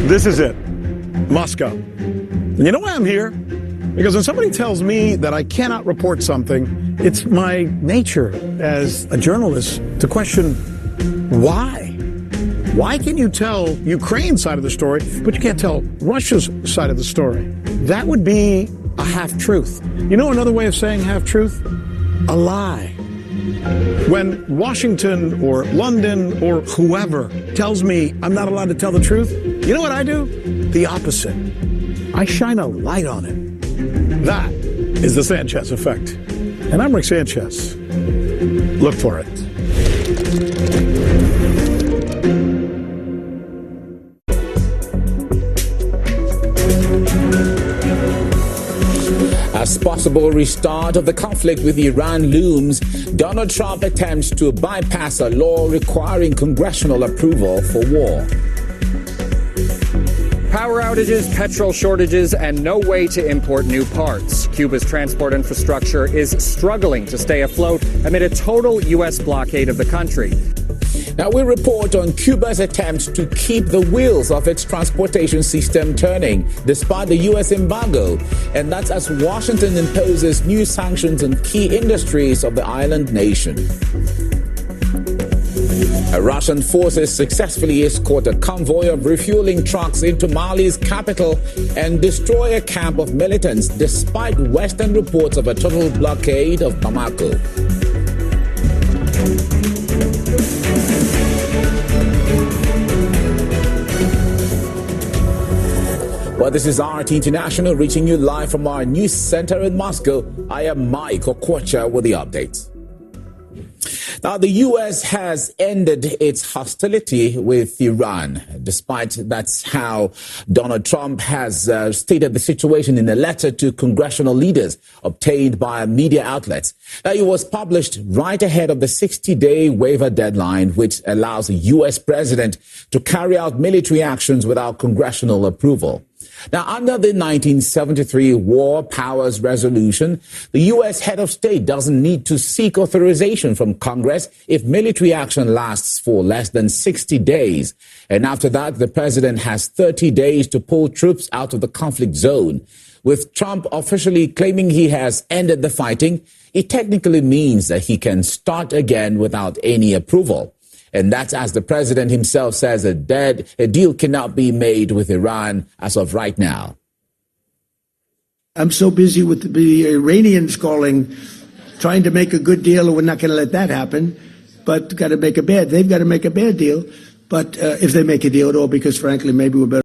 This is it, Moscow. And you know why I'm here? Because when somebody tells me that I cannot report something, it's my nature as a journalist to question why. Why can you tell Ukraine's side of the story, but you can't tell Russia's side of the story? That would be a half-truth. You know another way of saying half-truth? A lie. When Washington or London or whoever tells me I'm not allowed to tell the truth, you know what I do? The opposite. I shine a light on it. That is the Sanchez effect. And I'm Rick Sanchez. Look for it. As possible restart of the conflict with Iran looms, Donald Trump attempts to bypass a law requiring congressional approval for war. Power outages, petrol shortages, and no way to import new parts. Cuba's transport infrastructure is struggling to stay afloat amid a total U.S. blockade of the country. Now we report on Cuba's attempts to keep the wheels of its transportation system turning despite the U.S. embargo, and that's as Washington imposes new sanctions on key industries of the island nation. Russian forces successfully escort a convoy of refueling trucks into Mali's capital and destroy a camp of militants despite Western reports of a total blockade of Bamako. Well, this is RT International reaching you live from our news center in Moscow. I am Mike Okocha with the updates. Now, the U.S. has ended its hostility with Iran, despite that's how Donald Trump has stated the situation in a letter to congressional leaders obtained by media outlets. Now, it was published right ahead of the 60-day waiver deadline, which allows the U.S. president to carry out military actions without congressional approval. Now, under the 1973 War Powers Resolution, the U.S. head of state doesn't need to seek authorization from Congress if military action lasts for less than 60 days. And after that, the president has 30 days to pull troops out of the conflict zone. With Trump officially claiming he has ended the fighting, it technically means that he can start again without any approval. And that's as the president himself says a deal cannot be made with Iran as of right now. I'm so busy with the Iranians trying to make a good deal, and we're not going to let that happen. But they've got to make a bad deal. But if they make a deal at all, because frankly, maybe we're better